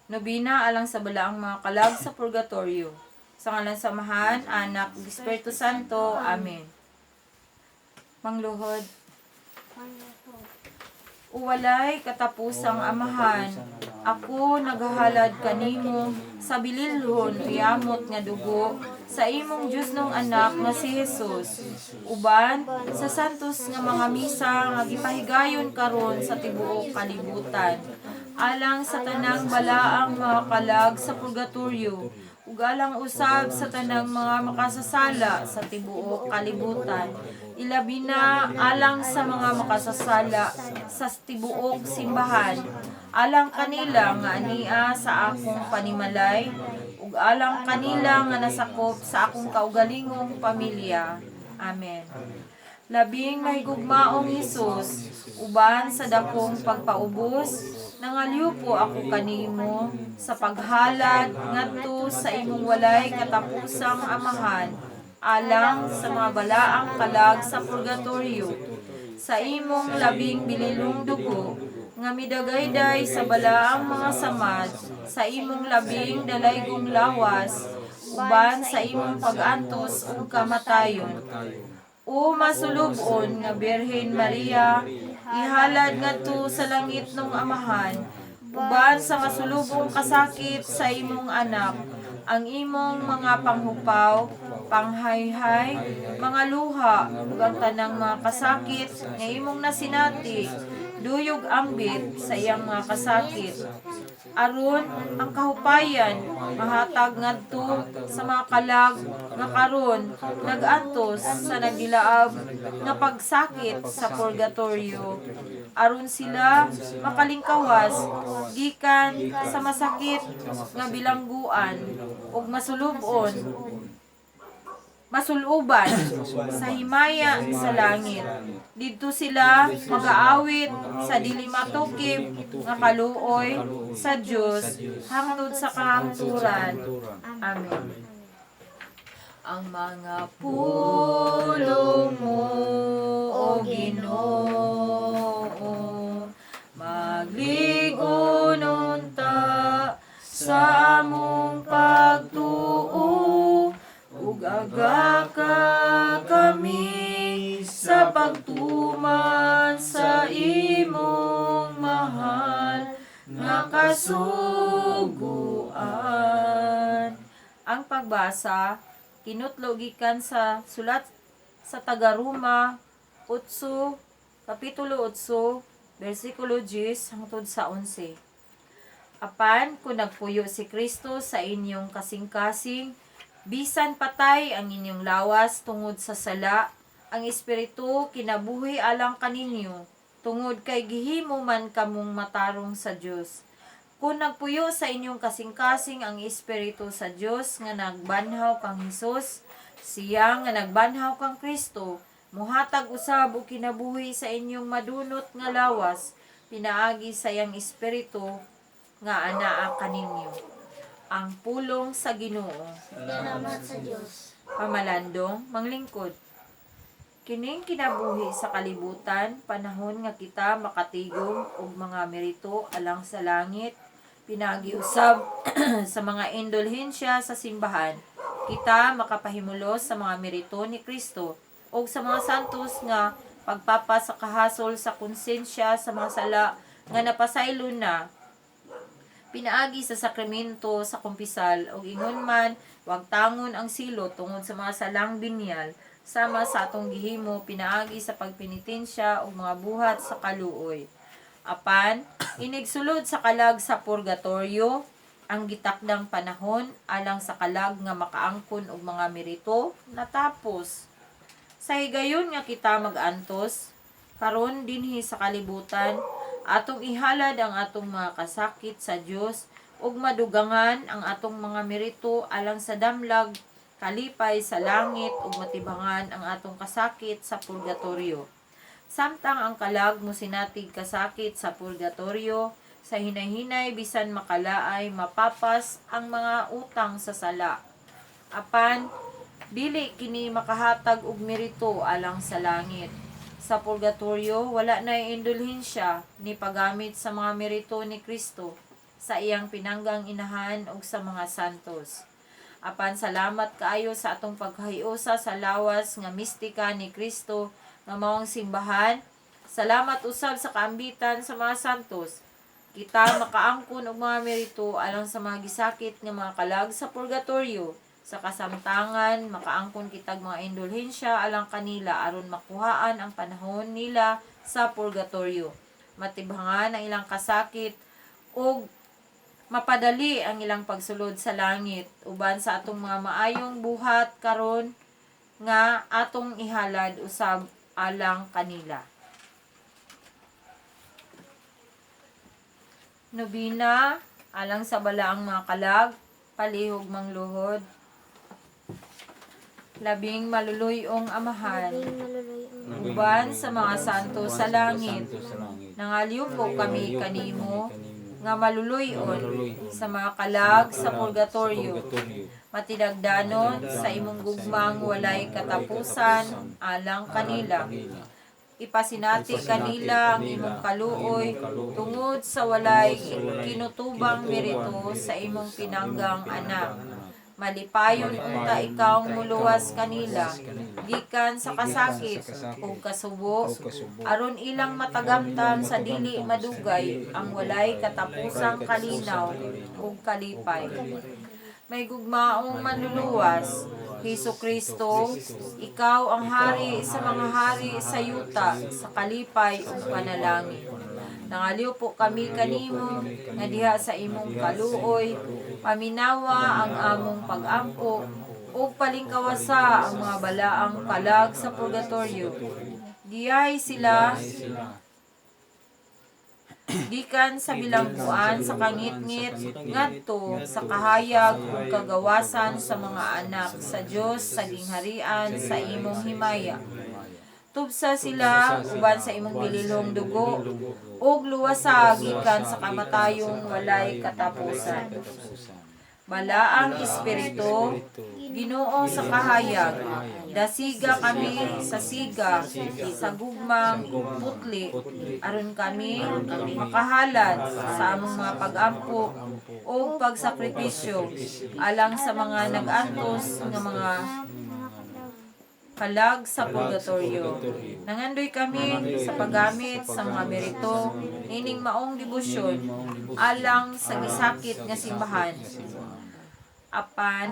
Nobina alang sa balaang mga kalag sa purgatorio. Sa ngalan sa Amahan, Anak, ug Espiritu Santo. Amen. Mangluhod. Uwalay katapusang Amahan, ako naghahalad kanimo sa bililhon uyamot nga dugo sa imong Dios nung anak nga si Jesus. Uban sa santos nga mga misa nga gipahigayon karon sa tibuok kalibutan. Alang sa tanang balaang mga kalag sa purgatorio, ug alang usab sa tanang mga makasasala sa tibuok kalibutan. Ilabi na alang sa mga makasasala sa tibuok simbahan, alang kanila nga ania sa akong panimalay, ug alang kanila nga nasakop sa akong kaugalingong pamilya. Amen. Labing mahigugmaong Hesus, uban sa dakong pagpaubos, nangalyo po ako kanimo sa paghalad ngadto sa imong walay katapusang Amahan, alang sa mga balaang kalag sa purgatorio, sa imong labing bililong dugo, nga midagayday sa balaang mga samad, sa imong labing dalaygong lawas, uban sa imong pag-antos ug kamatayon. O masulubon nga Birhen Maria, ihalad ngadto sa langit ng Amahan, uban sa masulubong kasakit sa imong anak, ang imong mga panghupaw, panghayhay, mga luha, ug ang tanang mga kasakit nga imong nasinati, duyog ambit sa iyang mga kasakit. Aron ang kahupayan mahatag ngadto sa mga kalag nga karon nagantos sa nagilaab nga pagsakit sa purgatorio, aron sila makalingkawas gikan sa masakit nga bilangguan ug masuluban sa himaya sa langit. Didto sila mag-aawit sa dili matukib nga kaluoy sa Dios hangtod sa kahangturan. Amen. Ang mga pulong mo, O Ginoo, magligon ta sa among pagtuo, ug agaka kami sa pagtuman sa imong mahal nga kasuguan. Ang pagbasa kinutlo gikan sa sulat sa Taga-Roma 8, kapitulo 8, bersikulo 10 hangtod sa 11. Apan kung nagpuyo si Kristo sa inyong kasing-kasing, bisan patay ang inyong lawas tungod sa sala, ang Espiritu kinabuhi alang kaninyo, tungod kay gihimo man kamong matarong sa Dios. Kung nagpuyo sa inyong kasing-kasing ang Espiritu sa Dios nga nagbanhaw kang Hesus, siya nga nagbanhaw kang Kristo, muhatag usab og kinabuhi sa inyong madunot nga lawas, pinaagi sa iyang Espiritu nga anaa kaninyo. Ang pulong sa Ginoo. Salamat sa Diyos. Pamalandong, manglingkod. Kining kinabuhi sa kalibutan, panahon nga kita makatigom og mga merito alang sa langit, pinagiusab sa mga indulhensya sa simbahan. Kita makapahimulos sa mga merito ni Kristo o sa mga santos nga pagpapasakahasol sa konsensya sa mga sala nga napasaylo na, pinaagi sa sakramento sa kumpisal o ingon man wag tangon ang silo tungod sa mga salang binyal, sama sa atong gihimo pinaagi sa pagpenitensya o mga buhat sa kaluoy. Apan inigsulod sa kalag sa purgatorio ang gitakdang panahon alang sa kalag nga makaangkon og mga merito natapos. Sa higayon nga kita mag-antos karon dinhi sa kalibutan, atong ihalad ang atong mga kasakit sa Dios ug madugangan ang atong mga merito alang sa damlag kalipay sa langit ug matibangan ang atong kasakit sa purgatorio. Samtang ang kalag mo sinatig kasakit sa purgatorio, sa hinay-hinay bisan makalaay mapapas ang mga utang sa sala. Apan dili kini makahatag og merito alang sa langit. Sa purgatorio wala na indulhensya ni paggamit sa mga merito ni Kristo. sa iyang pinanggang inahan ug sa mga santos. Apan salamat kaayo sa atong pagkahiusa sa lawas nga mistika ni Kristo nga maong simbahan. Salamat usab sa kaambitan sa mga santos. Kita makaangkon og mga merito alang sa mga gisakit nga mga kalag sa purgatorio. Sa kasamtangan, makaangkon kitag mga indulhensya alang kanila aron makuhaan ang panahon nila sa purgatorio. Matibhangan ang ilang kasakit ug mapadali ang ilang pagsulod sa langit uban sa atong mga maayong buhat karon nga atong ihalad usab alang kanila. Nobina, alang sa balaang mga kalag, palihog mangluhod. Labing maluluyong amahan, uban sa mga santo sa langit, nangaliw po kami kanimo, nga maluluyon sa mga kalag sa purgatorio, matidagdanon sa imong gugmang walay katapusan alang kanila. Ipasinati kanila ang imong kaluoy tungod sa walay kinutubang merito sa imong pinanggang anak. Malipayon unta ikaw muluwas kanila gikan sa kasakit ug kasubo aron ilang matagamtan sa dili madugay ang walay katapusang kalinaw ug kalipay. May gugmaong manluluwas, Hesukristo, ikaw ang hari sa mga hari sa yuta, sa kalipay ug panalangin. Nangaliw po kami kanimo nga diha sa imong kaluoy, paminawa ang among pag-ampo ug palingkawasa ang mga balaang kalag sa purgatorio. Diay sila gikan sa bilangguan sa kangit-ngit ngadto sa kahayag ug kagawasan sa mga anak sa Dios sa gingharian sa imong himaya. Tubsa sila uban sa imong gililhong dugo ug luwasa gikan sa kamatayong walay katapusan. Balaang Espiritu, Ginoo sa kahayag, dasiga kami sa siga, sa gugmang putli, aron kami makahalad sa among mga pag-ampo o pagsakripisyo alang sa mga nag-antos nga mga kalag sa purgatorio. Nangandoy kami sa paggamit sa mga merito, nining maong debosyon, alang sa gisakit nga simbahan. Apan,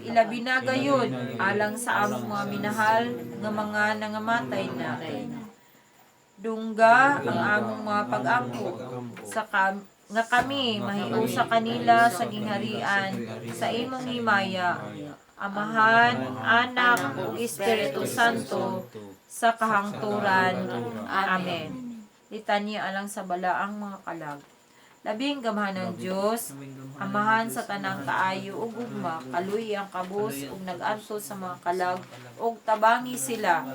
ilabi na gayud alang sa among mga minahal nga mga nangamatay na. Dungga ang among mga pag-ampo nga kami mahiusa kanila sa gingharian sa imong himaya, Amahan, Anak, ug Espiritu Santo sa kahangturan. Amen. Litanya alang sa balaang mga kalag. Labing gamahan ng Diyos, amahan sa tanang kaayo ug gugma, kaluy ang kabus ug nag-antos sa mga kalag ug tabangi sila.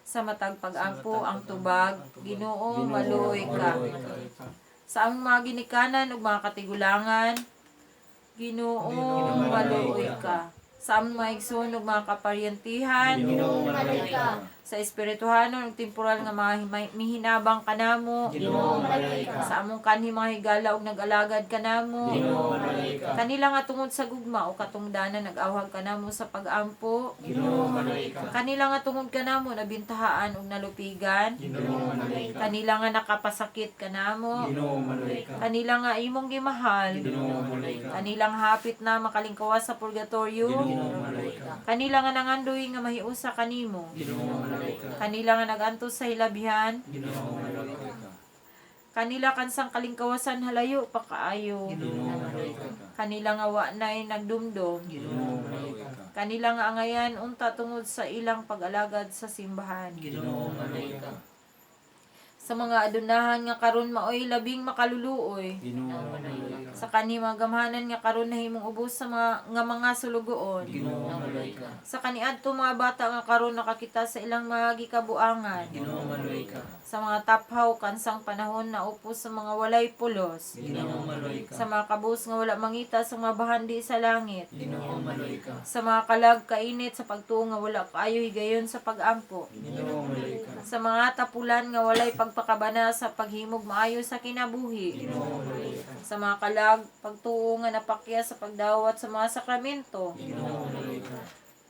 Sa matag pag-ampo ang tubag, Ginoo maluoy ka. Sa among mga ginikanan ug mga katigulangan, Ginoo maluoy ka. Sa among mga igsoon ug mga kaparyentihan, Ginoo maluoy ka. sa espirituhanon ug temporal nga mga mihinabang kanamo, Ginoo maluoy ka. sa among kanhi mga higala ug nag-alagad kanamo, Ginoo maluoy ka. kanila nga tungod sa gugma o katungdanan nag-awhag kanamo sa pag-ampo, Ginoo maluoy ka. kanila nga tungod kanamo nabintahaan ug nalupigan, Ginoo maluoy ka. kanila nga nakapasakit kanamo, Ginoo maluoy ka. kanila nga imong gimahal, Ginoo maluoy ka. kanila nga hapit na makalingkawas sa purgatorio, Ginoo maluoy ka. kanila nga nangandoy nga mahiusa kanimo, Ginoo maluoy ka. kanila nga nagantos sa hilabihan, Ginoo maluoy ka. kanila kansang kalingkawasan halayo pa kaayo, Ginoo maluoy ka. kanila nga wa nay nagdumdum, Ginoo maluoy ka. kanila nga angayan unta tungod sa ilang pag-alagad sa simbahan. Ginoo maluoy ka. Sa mga adunahan nga karon maoy labing makaluluoy, Ginoo maluoy ka. sa kani mga gamhanan nga karon nahimong ubos sa mga sulugoon, Ginoo maluoy ka. sa kaniadto mga bata nga karon nakakita sa ilang mga gikabuangan, Ginoo maluoy ka. sa mga taphaw kansang panahon na upos sa mga walay pulos, Ginoo maluoy ka. sa mga kabus nga wala mangita sa mga bahandi sa langit, Ginoo maluoy ka. sa mga kalag kainit sa pagtuo nga wala kaayo higayon sa pag-ampo, Ginoo maluoy ka. sa mga tapulan nga walay pagpakabana sa paghimog maayo sa kinabuhi, Ginoo maluoy ka. Sa mga kalag, pagtuo nga napakya sa pagdawat sa mga sakramento. Ginoo maluoy ka.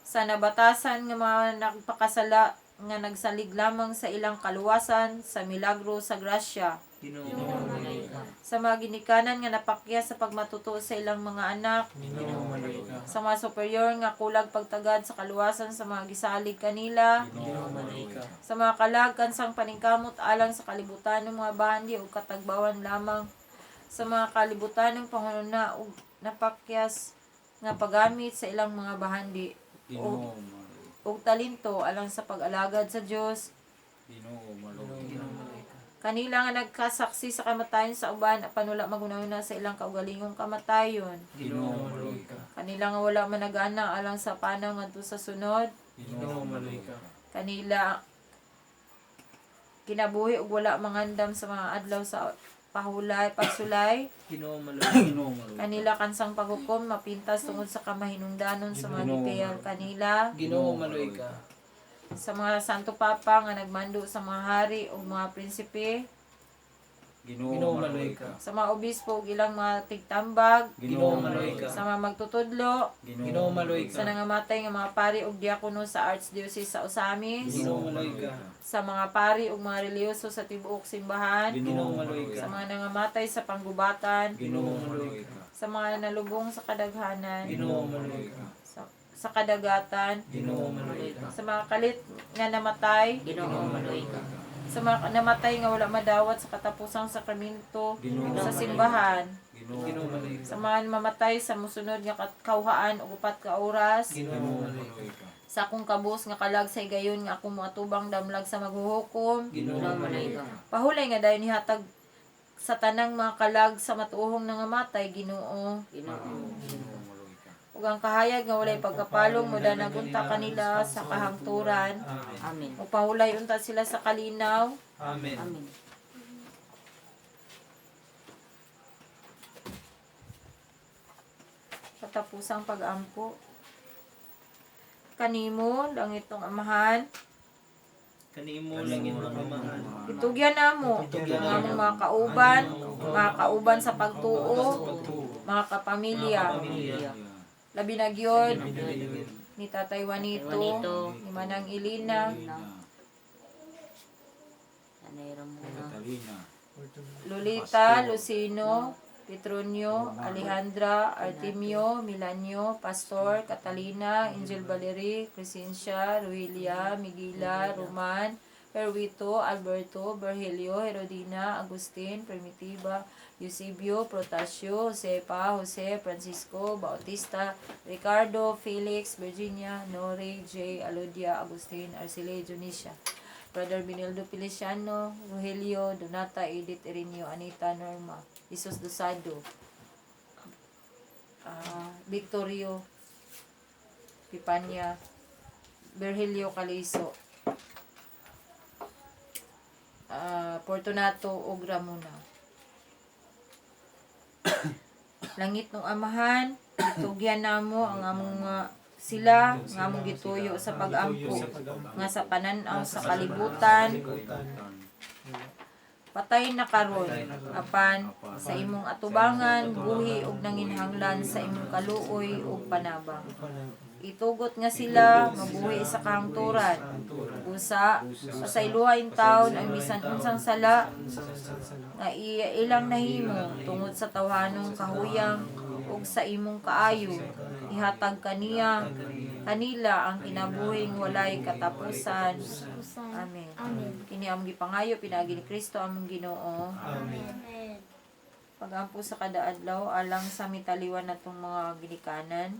Sa nabatasan nga mga nagpakasala nga nagsalig lamang sa ilang kaluwasan sa milagro sa grasya. Ginoo maluoy ka. Sa mga ginikanan nga napakya sa pagmatuto sa ilang mga anak. Ginoo maluoy ka. Sa mga superior nga kulag pagtagad sa kaluwasan sa mga gisalig kanila. Ginoo maluoy ka. Sa mga kalag kansang paningkamot alang sa kalibutan ng mga bahandi o katagbawan lamang. Sa mga kalibutan ng pangununa o napakyas nga paggamit sa ilang mga bahandi Ginoo o talento alang sa pag-alagad sa Dios. Ginoo maluoy Ginoo maluoy ka. Kanila nga nagkasaksi sa kamatayon sa uban apan wala magunahuna sa ilang kaugalingong kamatayon. Ginoo maluoy ka. Kanila nga wala managana alang sa panaw ngadto sa sunod. Ginoo maluoy ka. Kanila kinabuhi ug wala mangandam sa mga adlaw sa pagsulay. Ginoo maluoy ka. Ginoo maluoy Kanila kansang paghukom mapintas tungod sa kamahinungdanon sa mga gipiyal kanila. Ginoo maluoy ka. Sa mga santo papa nga nagmando sa mga hari ug mga prinsipe. Ginoo maluoy ka. Sa mga obispo ug ilang mga tigtambag. Ginoo maluoy ka. Sa mga magtutudlo. Ginoo maluoy Sa ka. nangamatay nga mga pari ug diakono sa Archdiocese sa Osamis. Ginoo maluoy ka. Sa mga pari ug mga reliyoso sa tibuok simbahan. Ginoo maluoy Sa ka. mga nangamatay sa panggubatan. Ginoo maluoy ka. Sa mga nalubong sa kadaghanan. Ginoo maluoy ka. Sa kadagatan. Ginoo maluoy ka. Sa mga kalit nga namatay. Ginoo maluoy ka. Sa mga namatay nga wala madawat sa katapusang sakramento sa simbahan. Ginoo maluoy ka. Sa mga mamatay sa musunod nga kauhaan ug upat ka oras. Ginoo maluoy ka. Sa akong kabus nga kalag sa higayon nga akong moatubang damlag sa maghuhukom. Ginoo maluoy ka. Pahulay nga dayon nihatag sa tanang mga kalag sa matuohong nangamatay Ginoo. Ug ang kahayag nga walay pagkapalong muda nagunta kanila sa kahangturan. Amen. Ug pahulay unta sila sa kalinaw. Amen. Amen. Katapusang pag-ampo. Kanimo langitong amahan, Kanimo langit ng amahan. itugyan namo ang among mga kauban sa pagtuo, mga kapamilya. Pamilya. Labi na gyud Pamilya. ni Tatay Juanito, Juanito, ni Manang Ilina, Nanay Ramona, Catalina Lolita, Lucino, Petronio, Alejandra, Artemio, Milanio, Pastor, Catalina, Angel Valerie, Crescencia, Ruelia, Miguela, Roman, Perwito, Alberto, Berhelio, Herodina, Agustin, Primitiva, Eusebio, Protasio, Josepa, Jose, Francisco, Bautista, Ricardo, Felix, Virginia, Nore, J, Alodia, Agustin, Arcele, Junicia, Brother Binildo Feliciano, Rogelio, Donata, Edith, Irineo, Anita, Norma, Jesus Dosado, Victorio, Pipanya, Virgilio Calizo, Fortunato ug Ramona. Langit ng amahan, itugyan namo ang among sila nga among gituyo sa pag-ampo nga sa pananaw sa kalibutan patay na karon apan sa imong atubangan buhi ug nanginhanglan sa imong kaluoy ug panabang. Itugot nga sila mabuhi sa kahangturan. Usa, pasaylohain taon ang bisan unsang sala nga ilang nahimo tungod sa tawhanong kahuyang ug sa imong kaayo. Ihatag kanila ang kinabuhing walay katapusan. Amen. Kini among gipangayo pinaagi ni Kristo among Ginoo. Pagampo sa kada adlaw alang sa mitaliwan natong mga ginikanan.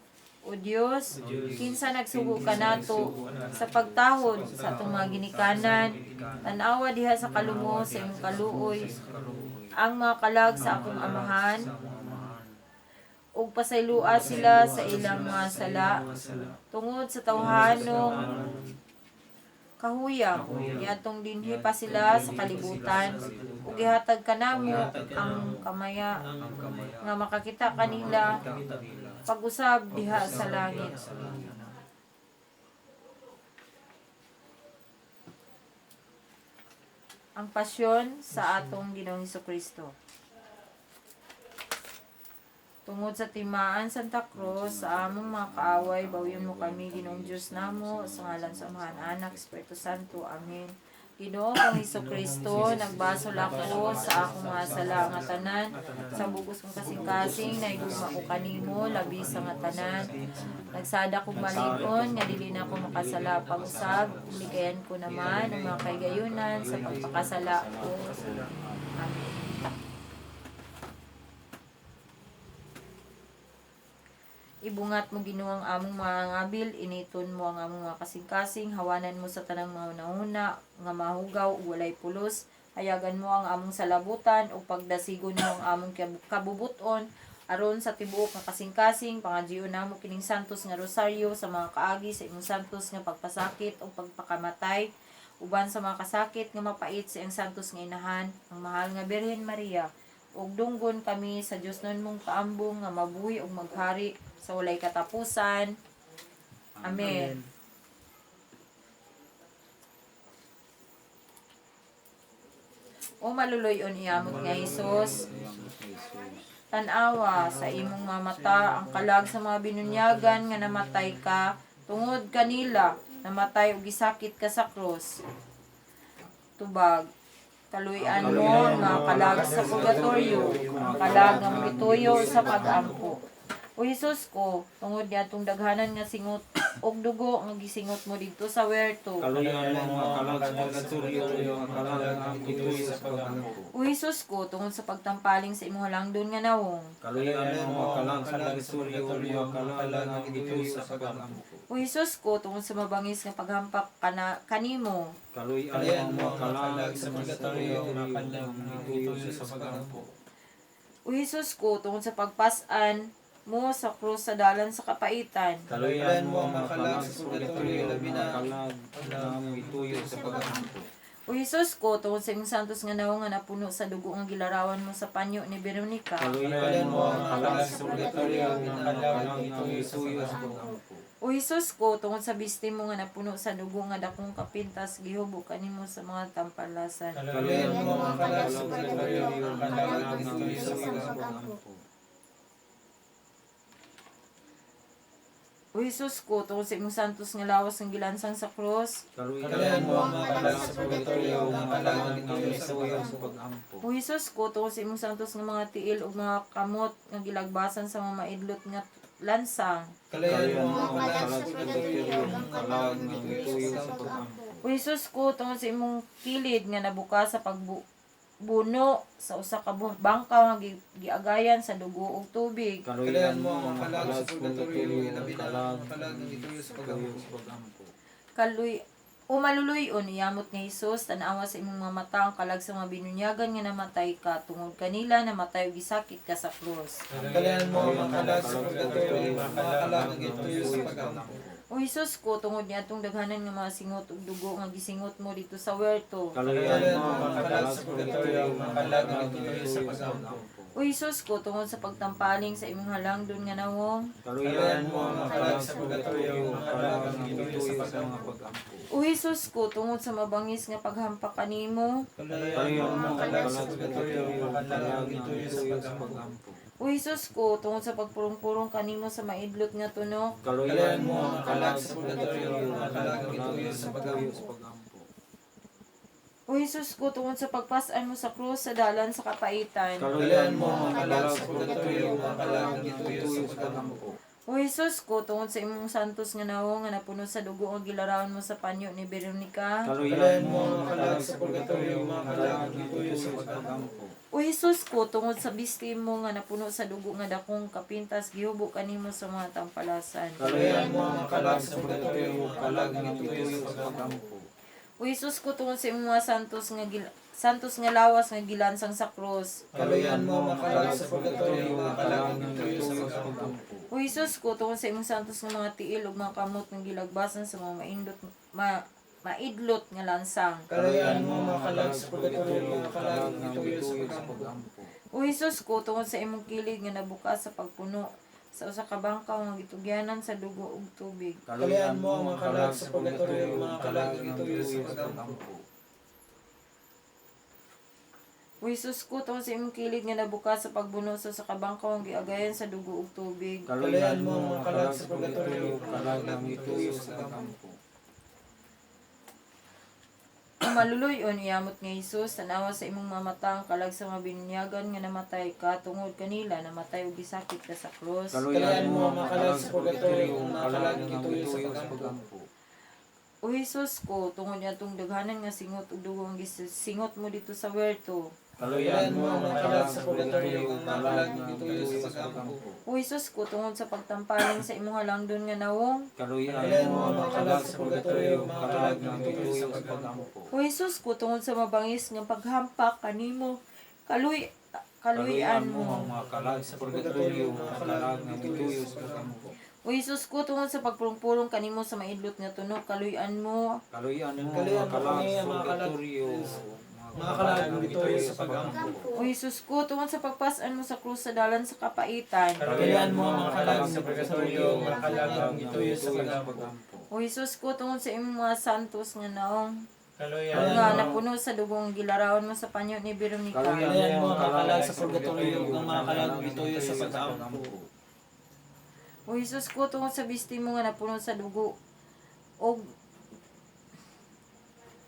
O Dios, kinsa nagsugo ka nato sa pagtahod sa atong mga ginikanan, tan-awa diha sa kalumo sa imong kaluoy, ang mga kalag sa akong amahan, ug pasaylua sila sa ilang mga sala, tungod sa tawhanong kahuyang, niadtong dinhi pa sila sa kalibutan, ug gihatag kanamo ang kamaya nga makakita kanila pag-usab diha sa langit. Ang pasyon sa atong Ginoong Hesukristo. Tungod sa timaan Santa Cruz, sa among mga kaaway, bawyon mo kami, Ginoong Diyos namo, sa ngalan sa Amahan, Anak, Espiritu Santo. Amen. Ginoo kong Hesukristo, nagbasol ako sa akong mga sala nga tanan, sa bugos kong kasing-kasing, naigugma ko kanimo, labi sa nga tanan. Nagsada kong malingon, nga dili na ako makasala pag-usab, ligayan ko naman ang mga kaygayunan sa pagpakasala ko. Amen. Ibungat mo Ginoo ang among mga ngabil, initon mo ang among mga kasing-kasing, hawanan mo sa tanang mga nauna, nga mahugaw ug walay pulos, hayagan mo ang among salabutan ug pagdasigon mo ang among kabubuton aron sa tibuok nga kasing-kasing, pangadyo namo kining santos nga rosaryo sa mga kaagi sa imong santos nga pagpasakit ug pagpakamatay, uban sa mga kasakit nga mapait sa iyang santos nga inahan, ang mahal nga Birhen Maria, ug dunggon kami sa Dios nun mong kaambong nga mabuhi ug maghari sa walay katapusan. Amen. O maluloy-on iyamot nga Hesus, tan-awa sa imong mamata ang kalag sa mga binunyagan nga namatay ka, tungod kanila namatay ug gisakit ka sa krus. Tubag, kaluy-an mo nga kalag sa purgatorio, kalag nga mituyo sa pag-ampo. O Hesus ko, tungod niya itong daghanan nga singot og dugo nga gisingot mo dito sa werto. Kaluyan mo mga kalag sa purgatorio, ang kalag ang ituloy sa pag-ampo. O Hesus ko, tungod sa pagtampaling sa imong halangdon nga nawong. Kaluyan mo mga kalag sa purgatorio, ang kalag ang ituloy sa pag-ampo. O Hesus ko, tungod sa mabangis nga paghampak kanimo. Kaluyan mo mga kalag sa purgatorio, ang kalag ang ituloy sa pag-ampo. O Hesus ko, tungod sa pagpasan mo sa krus sa dalan sa kapaitan. Kaluyan mo mga kalag sa purgatorio, ang kalag ang ituloy sa pag-ampo. O Hesus ko, tungod sa imong santos nga nawong nga napuno sa dugo nga gilarawan mo sa panyo ni Veronica. Kaluyan mo mga kalag sa purgatorio, ang kalag ang ituloy sa pag-ampo. O Hesus ko, tungod sa bisti mo nga napuno sa dugo nga dakong kapintas, gihubo kanimo sa mga tampalasan. Kaluyan mo mga kalag sa purgatorio, ang kalag ang ituloy sa pag-ampo. O Hesus ko, tungod sa imong santos nga lawas nga gilansang sa krus. Kaluyan mo mga kalag sa purgatorio, ang kalag ang ituloy sa pag-ampo. O Hesus ko, tungod sa imong santos nga mga tiil ug mga kamot nga gilagbasan sa mga maidlot nga lansang. Kaluyan mo mga kalag sa purgatorio, ang kalag ang ituloy sa pag-ampo. O Hesus ko, tungod sa imong kilid nga nabuka sa pagbuno sa usa ka bangka nga giagayan sa dugo ug tubig. Kaluyan mo mga kalag sa purgatorio, ang kalag ang ituloy sa pag-ampo. Kaluy o maluloy-on iyamot nga Hesus, tan-awa sa imong mga mata ang kalag sa mga binunyagan nga namatay ka, tungod kanila namatay ug gisakit ka sa krus. Kaluyan mo mga kalag sa purgatorio, ang kalag ang ituloy sa pag-ampo. O Hesus ko, tungod niya itong daghanan nga mga singot ug dugo nga gisingot mo dito sa werto. Kaluyan mo mga kalag sa purgatorio, ang kalag ang ituloy sa pag-ampo. O Hesus ko, tungod sa pagtampaling sa imong halangdon nga nawong. Kaluyan mo mga kalag sa purgatorio, ang kalag ang ituloy sa pag-ampo. O Hesus ko, tungod sa mabangis nga paghampak kanimo. Kaluyan mo mga kalag sa purgatorio, ang kalag ang ituloy sa pag-ampo. O Hesus ko, tungod sa pagpurong-purong kanimo sa maidlot nga tunok. Kaluyan mo mga kalag sa purgatorio, ang kalag ang ituloy sa pag-ampo. O Hesus ko, tungod sa pagpasan mo sa krus sa dalan sa kapaitan. Kaluyan mo mga kalag sa purgatorio, ang kalag ang ituloy sa pag-ampo. O Hesus ko, tungod sa imong santos nga nawong nga napuno sa dugo nga gilarawan mo sa panyo ni Veronica. Kaluyan mo mga kalag sa purgatorio, ang kalag ang ituloy sa pag-ampo. O Hesus ko, tungod sa bisti mo nga napuno sa dugo nga dakong kapintas, gihubo kanimo sa mga tampalasan. Kaluyan mo mga kalag sa purgatorio, ang kalag ang ituloy sa pag-ampo. O Hesus ko, tungod sa imong mga santos nga lawas nga gilansang sa krus. Kaluyan mo mga kalag sa purgatorio, ang kalag ang ituloy sa pag-ampo. O Hesus ko, tungod sa imong santos nga mga tiil ug mga kamot nga gilagbasan sa mga maidlot nga lansang. Kaluyan mo mga kalag sa purgatorio, ang kalag ang ituloy sa pag-ampo. O Hesus ko, tungod sa imong kilid nga nabukas sa pagpuno sa usa ka bangkaw nga gitugyanan sa dugo ug tubig. Kaluyan mo mga kalag sa purgatorio, ang kalag ang ituloy sa pag-ampo. O Jesus ko, tungod sa imong kilid nga nabukas sa pagbuno sa kabangkaw ang giagayan sa dugo ug tubig. Kalayan mo ang mga kalag sa purgatorio, kalag ng ituyo sa pagampo. Ang maluluyon, iamot nga Jesus, tanawa sa imong mga mata ang kalag sa mga binunyagan nga namatay ka, tungod kanila namatay ug gisakit ka sa krus. Kalayan mo ang mga kalag sa purgatorio, mga kalag ng ituyo sa pagampo. O Jesus ko, tungod niya itong daghanan nga singot ug dugo ang singot mo dito sa werto. Kalayan mo ang mga kalag sa purgatorio, mga kalag ng ituyo sa pagampo. O Jesus ko, tungod sa pagtampaling sa imong halangdon nga nawong. Kalayan mo ang mga kalag sa purgatorio, mga kalag ng ituyo sa pagampo. O Jesus ko, tungod sa mabangis nga paghampak kanimo, kaluyan mo. mga kalag sa purgatorio, mga kalag ng ituyo sa pagampo. O Jesus ko, tungod sa pagpulong-pulong kanimo sa maidlot nga tunog, kaluyan mo. Kaluyan mo Kalayan mga mo kalag kami sa ang mga kalag, purgatorio, mga kalag ng ituyo sa pagampo. O Jesus ko, tungod sa pagpasan mo sa krus sa dalan sa kapaitan. Kalayan mo ang mga kalag sa purgatorio, mga kalag ng ituyo sa pagampo. O Jesus ko, tungod sa imong mga santos nga naong, Kalayan nga mo napuno sa dugong gilarawan mo sa panyo ni Veronica. Kalayan mo ang mga kalag sa purgatorio, mga kalag ng ituyo sa pagampo. O Jesus ko, tungod sa bisti mo nga napuno sa dugo, o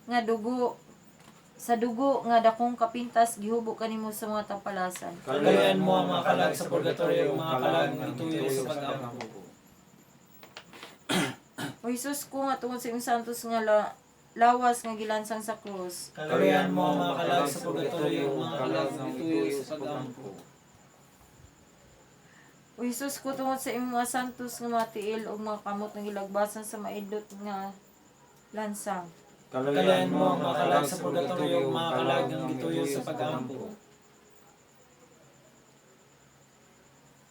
nga dugo, sa dugo nga dakong kapintas gihubo kanimo sa mga tampalasan. Kalayan mo ang mga kalag sa purgatorio, mga kalag ng ituyo sa pagampo. O Jesus ko nga tungod sa imong santos nga lawas nga gilansang sa krus. Kalayan mo ang mga kalag sa purgatorio, mga kalag ng ituyo sa pagampo. O Jesus ko, tungod sa imong mga santos nga mga tiil o mga kamot nga gilagbasan sa maidlot nga lansang. Kalayan mo ang mga kalag sa purgatorio, mga kalag ng ituyo sa pagampo.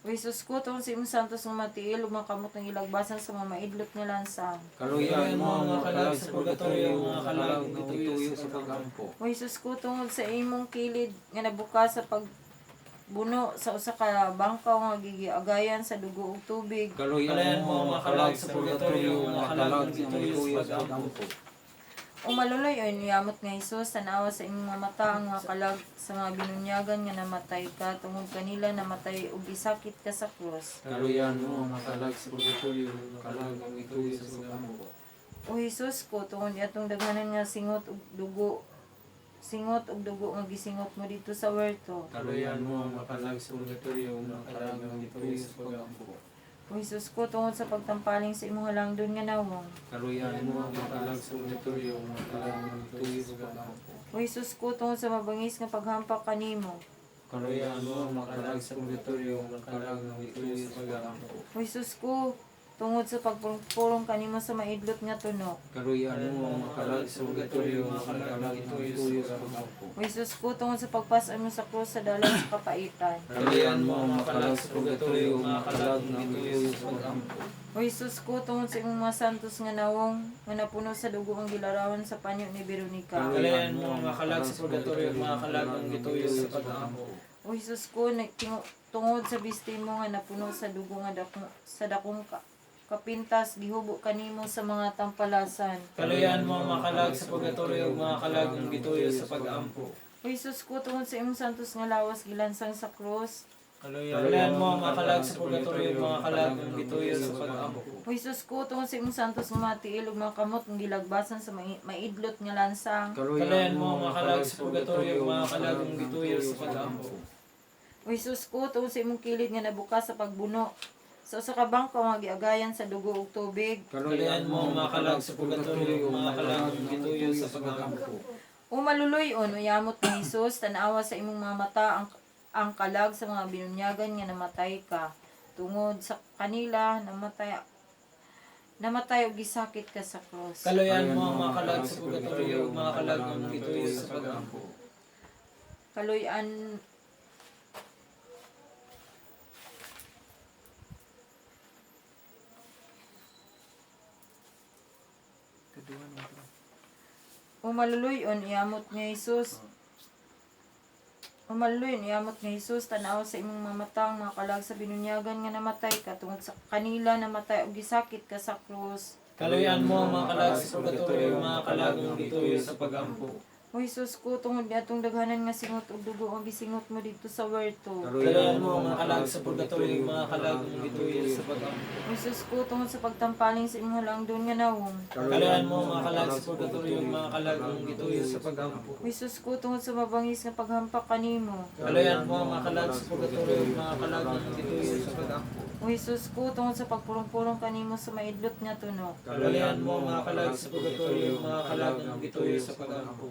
O Jesus ko, tungod sa imong santos nga mga tiil o mga kamot nga gilagbasan sa mga maidlot nga lansang. Kaluyan mo ang mga kalag sa purgatorio, mga kalag ng ituyo sa pagampo. O Jesus ko, tungod sa imong kilid nga nabukas sa pagbuno sa usa ka bangkaw nga gigiagayan sa dugo ug tubig. Kalayan mo ang mga kalag sa purgatorio, mga kalag ng ituyo sa pagampo. O maluloy niyamot nga Jesus, tanawa sa imong mga mata ang mga kalag sa mga binunyagan nga namatay ka, tungod kanila namatay ug gisakit ka sa krus. Kaluyan mo ang mga kalag sa purgatorio, mga kalag ng ituyo sa pagampo. O Jesus ko, tungod atong daghanan nga singot ug dugo nga gisingot mo dito sa werto. Kaluyan mo ang mga kalag sa purgatorio, mga kalag ng ituyo sa pagampo. O Jesus ko, tungod sa pagtampaling sa imong halangdon nga nawong. Kaluyan mo ang mga kalag sa purgatorio, mga kalag ng ituyo sa pagampo. O Jesus ko, tungod sa mabangis nga paghampak kanimo. Kaluyan mo ang mga kalag sa purgatorio, mga kalag ng ituyo sa pagampo. O Jesus ko, tungod sa pagpulong kanimo sa maidlot nga tunog. Kaluyan mo ang mga kalag sa purgatorio, mga kalag ng ituyo sa pagampo. O Jesus ko, tungod sa pagpasan mo sa krus sa dalan sa kapaitan. Kaluyan mo ang mga kalag sa purgatorio, mga kalag ng ituyo sa pagampo. O Jesus ko, tungod sa imong mga santos nga nawong, nga napuno sa dugo ang gilarawan sa panyo ni Veronica. Kalayan mo ang mga kalag sa purgatorio, mga kalag ng ituyo sa pagampo. O Jesus ko, tungod sa bisti mo nga napuno sa dugo nga sa dakong kapintas, gihubo kanimo sa mga tampalasan. Kalayan mo ang mga kalag sa purgatorio, mga kalag ng ituyo sa pagampo. O Jesus ko, tungod sa imong santos nga lawas gilansang sa krus. Kalayan mo ang mga kalag sa purgatorio, mga kalag ng ituyo sa pagampo. O Jesus ko, tungod sa imong santos nga mga tiil ug mga kamot nga gilagbasan sa maidlot nga lansang. Kalayan mo ang mga kalag sa purgatorio, mga kalag ng ituyo sa pagampo. O Jesus ko, tungod sa imong kilid nga nabukas sa pagbuno sa usa ka bangkaw nga giagayan sa dugo ug tubig. Kalayan mo ang mga kalag sa purgatorio, mga kalag ng ituyo sa pagampo. O maluloy-on, uyamot ni Jesus, tanawa sa imong mga mata ang kalag sa mga binunyagan nga namatay ka. Tungod sa kanila, namatay o gisakit ka sa krus. Kalayan mo ang mga kalag sa purgatorio, mga kalag ng ituyo sa pagampo. Kaluyan, o maluloy-on, iamot ni Jesus, tanaw sa imong mga mata ang mga kalag sa binunyagan nga namatay ka, tungod sa kanila namatay o gisakit ka sa krus. Kalayan mo ang mga kalag sa purgatorio, mga kalag ng ituyo sa pagampo. O Jesus ko, tungod ni atong daghanan nga singot ug dugo ang gisingot mo dito sa werto. Kalayan mo ang mga kalag sa purgatorio, mga kalag ng gituyo sa pag-ampo. O Jesus ko, tungod sa pagtampaling sa imong halangdon nga nawong. Kalayan mo ang mga kalag sa purgatorio, mga kalag ng gituyo sa pag-ampo. O Jesus ko, tungod sa mabangis nga paghampak kanimo. Kalayan mo ang mga kalag sa purgatorio, mga kalag ng gituyo sa pag-ampo. O Jesus ko, tungod sa pagpurong-purong kanimo sa maidlot nga tunok. Kalayan mo ang mga kalag sa purgatorio, mga kalag ng gituyo sa pag-ampo.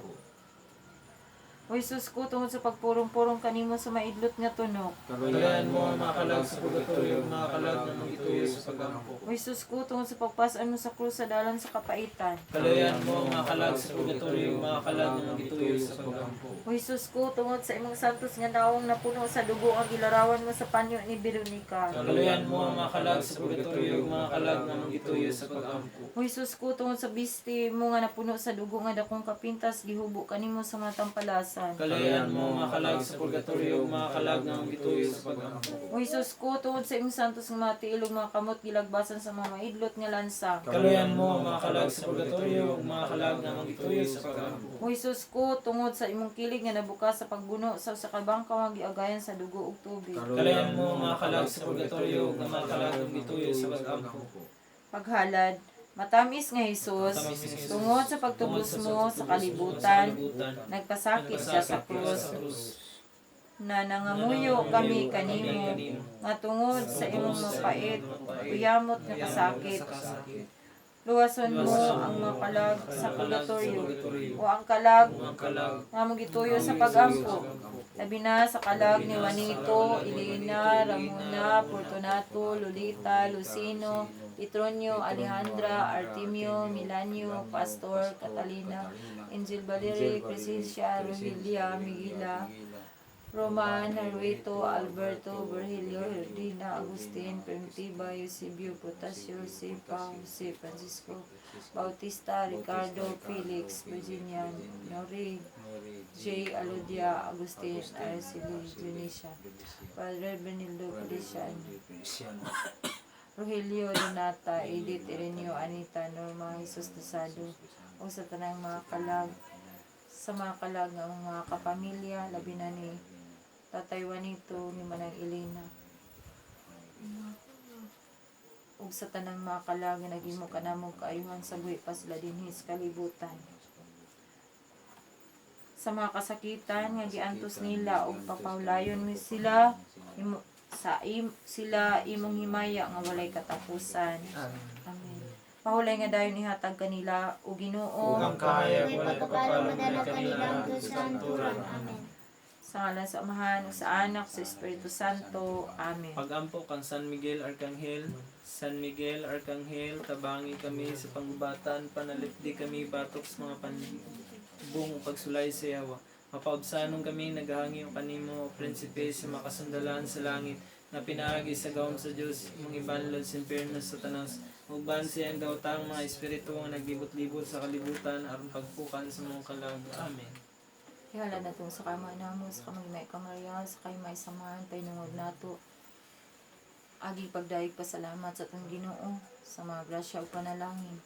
O Jesus ko, tungod sa pagpurong-purong kanimo sa maidlot nga tunok. Kalayan mo ang mga kalag sa purgatorio, mga kalag ng gituyo sa pag-ampo. O Jesus ko, tungod sa pagpasaan mo sa krus sa dalan sa kapaitan. Kalayan mo ang mga kalag sa purgatorio, mga kalag ng gituyo sa pag-ampo. O Jesus ko, tungod sa imong santos nga nawong napuno sa dugo ang ilarawan mo sa panyo ni Veronica. Kalayan mo ang mga kalag sa purgatorio, mga kalag ng gituyo sa pag-ampo. O Jesus ko, tungod sa bisti mo nga napuno sa dugo nga dakong kapintas, gihubo kanimo sa mga tampalasan. Kalayan mo ang mga kalag sa purgatorio, mga kalag ng gituyo sa pag-ampo. O Jesus ko, tungod sa imong santos nga mga tiilog mga kamot gilagbasan sa mga maidlot nga lansa. Kalayan mo ang mga kalag sa purgatorio, mga kalag ng gituyo sa pag-ampo. O Jesus ko, tungod sa imong kilig nga nabukas sa pagbuno sa usa ka bangkaw nga giagayan sa dugo ug tubig. Kalayan mo ang mga kalag sa purgatorio, mga kalag ng gituyo sa pag-ampo. Paghalad, matamis nga Jesus, tungod sa pagtubos mo sa kalibutan, nagpasakit siya sa krus, na nangamuyo kami kanimo, nga tungod sa imong mapait, uyamot nga kasakit. Luwason mo ang mga kalag sa purgatorio, o ang kalag nga magituyo sa pag-ampo. Labi na sa kalag ni Juanito, Elena, Ramona, Fortunato, Lolita, Lucino, Petronio, Alejandra, Artemio, Milanio, Pastor, Catalina, Angel Valerie, Crescencia, Rogelia, Miguela, Roman, Haruito, Alberto, Virgilio, Herdina, Agustin, Primitiva, Eusebio, Potasio, Sepa, Jose, Francisco, Bautista, Ricardo, Felix, Virginia, Nori, J. Alodia, Agustin, Araceli, Junisha, Padre Benildo, Felician, Rogelio, Donata, Edith, Ireneo, Anita, Norma, Jesus Tosado, o sa tanang mga kalag, sa mga kalag ng mga kapamilya, labi na ni Tatay Juanito, ni Manang Elena, ug sa tanang mga kalag nga nagimo kanamo kaayuhan sa buhi pa sila dinhi sa kalibutan. Sa mga kasakitan nga giantos nila ug papawlayon mi sila sila imong himaya nga walay katapusan. Amen. Pahulay nga dayon ihatag kanila o Ginoo Ang kahayag May wala pagpapalamadala kanila hanggang sa anturan. Amen. sa ngalan sa Amahan ug sa Anak sa Espiritu Santo. Amen. Pag-ampo kang San Miguel Arcangel, San Miguel Arcangel, tabangi kami sa panggubatan, panalipdi kami batok sa mga panbung pagsulay sa yawa. Mapaubsanong kami naghahangi o kanimo, prinsipe sa makasandalan sa langit, na pinaagi sa gawom sa Diyos, mong ibanlod sa impyerno sa tanas, mugban siya ang daotang mga espiritu nga naglibot-libot sa kalibutan, aron pagpukan sa mga kalag. Amen. Ihala na itong sa kamay namo, sa kamay kamaryan, sa kamay samahan, painungod nato. Agi pagdaig pasalamat sa atong Ginoo, sa mga grasya ug panalangin,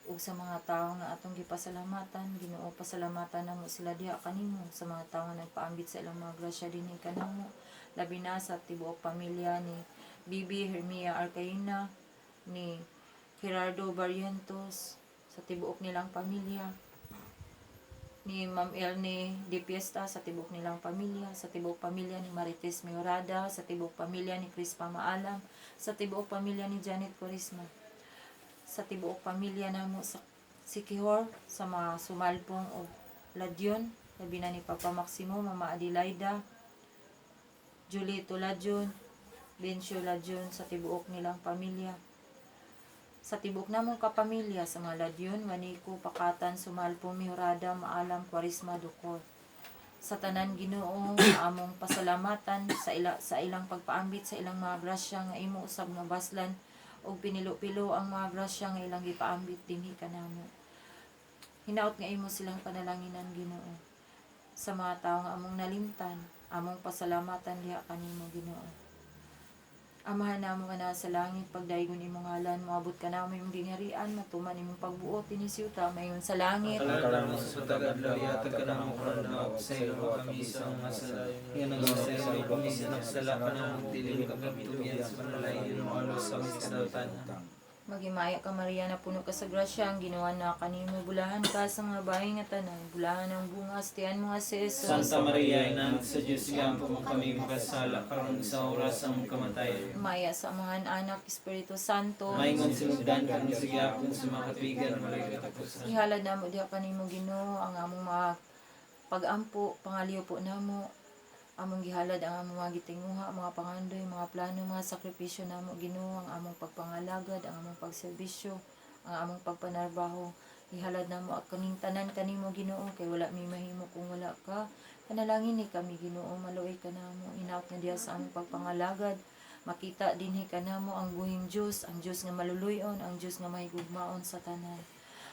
ug sa mga tao nga atong gipasalamatan. Ginoo, pasalamatan namo sila diha kanimo, sa mga tao nga nagpaambit sa ilang mga grasya dinhi kanamo, labi na sa tibuok pamilya ni Bibi Hermia Arcaina, ni Gerardo Barrientos, sa tibuok nilang pamilya, ni Ma'am Elne Di Fiesta sa tibok nilang pamilya, sa tibok pamilya ni Marites Miorada, sa tibok pamilya ni Crispa Maalam, sa tibok pamilya ni Janet Corisma, sa tibok pamilya namo sa Sikihor, sa mga sumalpong o Ladyon, labi na ni Papa Maximo, Mama Adelaida, Julito Ladyon, Bencio Ladyon, sa tibuok nilang pamilya. Sa tibok namong kapamilya, sa mga Ladyon, Maniko, Pakatan, Sumalpo, Mihurada, Maalam, Quarisma, Dukor. Sa tanan Ginoo, among pasalamatan sa ilang pagpaambit sa ilang mga grasya nga imo usab nga baslan, ug pinilo-pilo ang mga grasya nga ilang gipaambit dinhi kanamo. Hinaot nga imo silang panalanginan Ginoo. Sa mga tawo nga among nalimtan, among pasalamatan diha kanimo Ginoo. Amahan namo nga nasa langit, pagdaygon imong ngalan, moabot ka namo imong gingharian, matuman imong pagbuot inisiyuta mayon sa langit. Kalala mo sa tagadlaw, yatag ka na mo karanaw, sa iyo kami sa mga sala. Yan ang sa iyo, kami sa nagsala ka na mo, dilim ka kami tuyan sa panalay, yun ang alos sa mga kadautan. Magimaya ka Maria na puno ka sa grasya, ang ginawa na kanimo, bulahan ka sa mga bahay nga tanan, bulahan ang bungas, tiyan mo nga si Jesus. Santa Maria, Ina sa Diyos, igampo mo kami magkasala, karon sa oras ang kamatayan. Maya sa mga anak, Espiritu Santo, Maingon sinugdan kami sa gyapon sa mga katuigan, walay katapusan. ihalad namo diha kanimo Ginoo ang among mga pag-ampo, pangaliw po namo, among gihalad ang among mga gitinguha, mga pangandoy, mga plano, mga sakripisyo namo Ginoo, ang among pagpangalagad, ang among pagserbisyo, ang among pagpanarbaho. Ihalad namo ang kaning tanan kanimo Ginoo, kay wala mi mahimo kung wala ka. Panalangin ni kami Ginoo, maluoy ka namo, inaot nga diha sa among pagpangalagad. Makita dinhi ka namo ang buhing Dios, ang Dios nga maluluyon, ang Dios nga mahigugmaon sa tanan.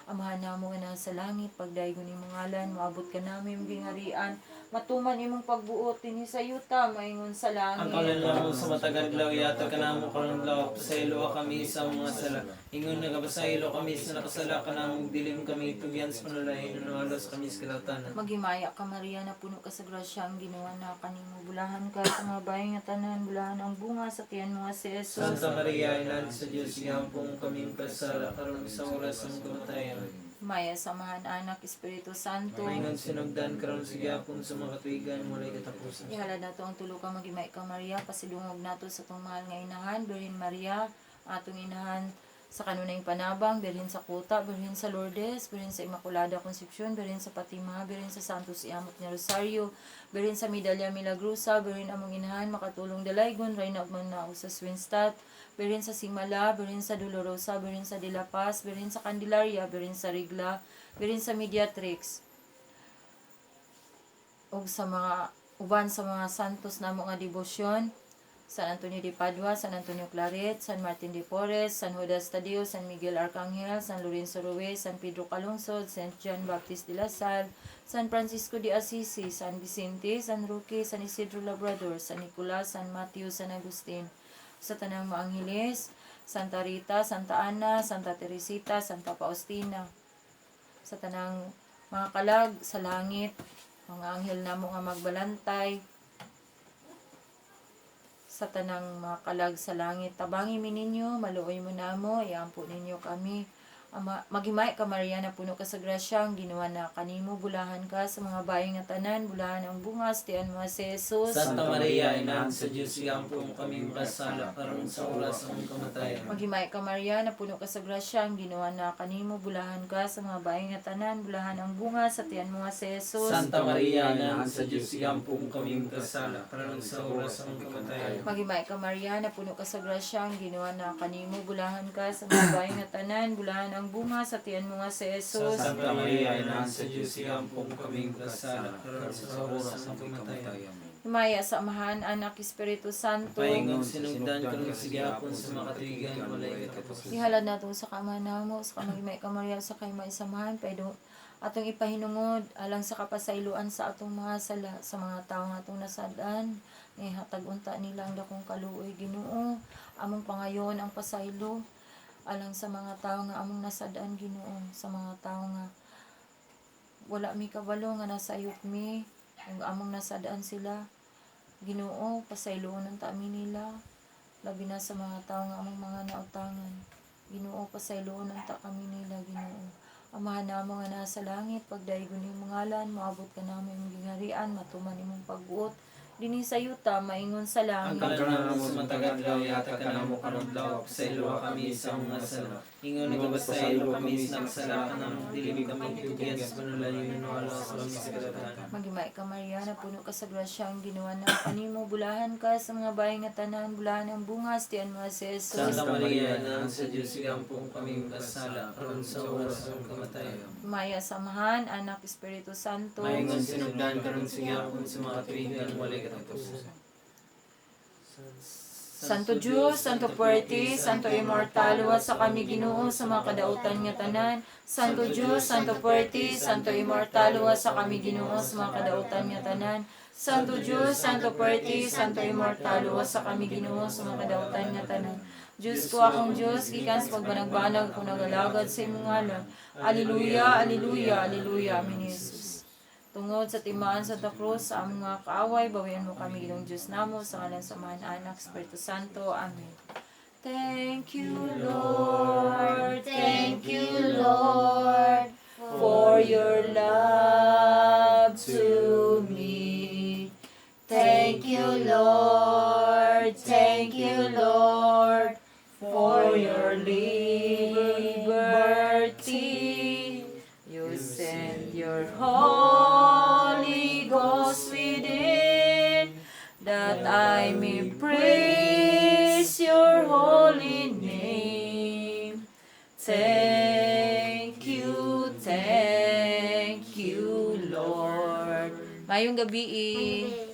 Amahan namo nga nasa langit, pagdaygon imong ngalan, moabot ka namo imong gingharian, matuman imong pagbuot dinhi sa yuta, maingon sa Ang langit. kalala mo sa matagadlaw, yata ka na mo karanglaw, pasaylo kami sa mga sala. Ingon nagabasaylo kami sa nakasala ka na mo, dilim kami tugyan sa panalay, nunalos kami sa kadautan. Magimaya ka Maria na puno ka sa grasya, ang ginawa na kanimo, bulahan ka sa mga bahay nga tanan, bulahan ang bunga sa tiyan mo nga si Jesus. Santa Maria, Ina sa Diyos, igampo mo kami magkasala, karon sa oras ang kamatayan. Maya samahan anak, Espiritu Santo. Maingon sinugdan karon sa gyapon sa mga katuigan, walay katapusan. Ihalad nato ang tulo ka magimay ka Maria, pasidungog nato sa tong mahal nga inahan, Birhen Maria, atong inahan sa kanunay panabang, Birhen sa Kuta, Birhen sa Lourdes, Birhen sa Immaculada Concepcion, Birhen sa Fatima, Birhen sa Santos Iamot ni Rosario, Birhen sa Medalla Milagrosa, Birhen among inahan, makatulong dalaygon, Reyna ug Manao sa Swinstadt, Birhen sa Simala, Birhen sa Dolorosa, Birhen sa De La Paz, Birhen sa Candelaria, Birhen sa Rigla, Birhen sa Mediatrix, ug sa mga uban sa mga santos namo nga debosyon, San Antonio de Padua, San Antonio Claret, San Martin de Porres, San Judas Tadeo, San Miguel Arcangel, San Lorenzo Ruiz, San Pedro Calungsod, San John Baptist de la Salle, San Francisco de Assisi, San Vicente, San Roque, San Isidro Labrador, San Nicolas, San Mateo, San Agustin, sa tanang mga angheles, Santa Rita, Santa Ana, Santa Teresita, Santa Faustina, sa tanang mga kalag sa langit, mga anghel namo nga magbalantay, sa tanang mga kalag sa langit, tabangi mi ninyo, maluoy mo namo, iampo ninyo kami. Magimay ka Maria na puno ka sa grasya, ang ginawa na kanimo, bulahan ka sa mga bahay nga tanan, bulahan ang bungas, tiyan mo si Jesus. Santa Maria, Ina sa Diyos, iampo mo kami magkasala, karon sa oras ang kamatayan. Magimay ka Maria na puno ka sa grasya, ang ginawa na kanimo, bulahan ka sa mga bahay nga tanan, bulahan ang bungas, sa tiyan mo si Jesus. Santa Maria, Ina sa Diyos, iampo mo kami magkasala, karon sa oras ang kamatayan. Magimay ka Maria na puno ka sa grasya, ang ginawa na kanimo, bulahan ka sa mga bahay nga tanan, bulahan ang bunga sa tiyan mo nga si Jesus. Santa Maria, Ina sa Diyos, iampo mo kami magkasala, karon sa oras ang kamatayan. Maya sa amahan, anak, Espiritu Santo. Paingon sinugdan karon sa gyapon sa mga katuigan, walay katapusan. Ihalad nato sa kamahan namo, sa kamagimay ka Maria, sa kay maisamahan, paido atong ipahinungod, alang sa kapasayloan sa atong mga sala, sa mga tao nga atong nasadaan, hatag unta nila ang dakong kaluoy Ginoo, among pangayon ang pasaylo, alang sa mga tao nga among nasadaan Ginoo, sa mga tao nga wala mi kabalo nga nasayop mi, ug among nasadaan sila Ginoo, pasayloon ang tami nila, labi na sa mga tao nga among mga nautangan Ginoo, pasayloon ang ta kami nila Ginoo. Amahan namo nga nasa langit, pagdaygon imong ngalan, moabot ka namo imong gingharian, matuman imong pagbuot dinhi sa yuta, maingon sa Ang langit. kalala mo sa matagadlaw, yata ka na mo karanglaw, pasaylo kami sa mga sala. Ingon nagabasaylo kami sa nagsala ka na mo, dilim kami tugyan sa panalay, nunalos kami sa kadautan. Magimay ka Maria na puno ka sa grasya, ang ginawa na kanimo, bulahan ka sa mga bahay nga tanan, bulahan ang bungas, tiyan mo si Jesus. Santa Maria, Ina sa Diyos, iampo mo kami magkasala, karon sa oras ang kamatayan. Maya samahan, anak, Espiritu Santo. Maingon sinugdan karon sa gyapon sa mga katuigan, walay katapusan. Santo Diyos, Santo Puerte, Santo Immortal, luwas sa kami Ginoo sa mga kadautan nga tanan. Santo Diyos, Santo Puerte, Santo Immortal, luwas sa kami Ginoo sa mga kadautan nga tanan. Santo Diyos, Santo Puerte, Santo Immortal, luwas sa kami Ginoo sa mga kadautan nga Diyos ko akong Diyos, gikan sa pagbanag-banag ko nagalagad sa imong ngalan. Alleluia, alleluia, alleluia. Amen, Jesus. Tungod sa timaan sa krus sa among mga kaaway, bawian mo kami Ginoong Diyos namo sa ngalan sa Amahan, Anak, Espiritu Santo. Amen. Thank you, Lord. Thank you, Lord, for your love to me. Thank you, Lord. Thank you, Lord, for your liberty. You send your Holy Ghost within, that I may praise your holy name. Thank you, Lord. Mayong gabi.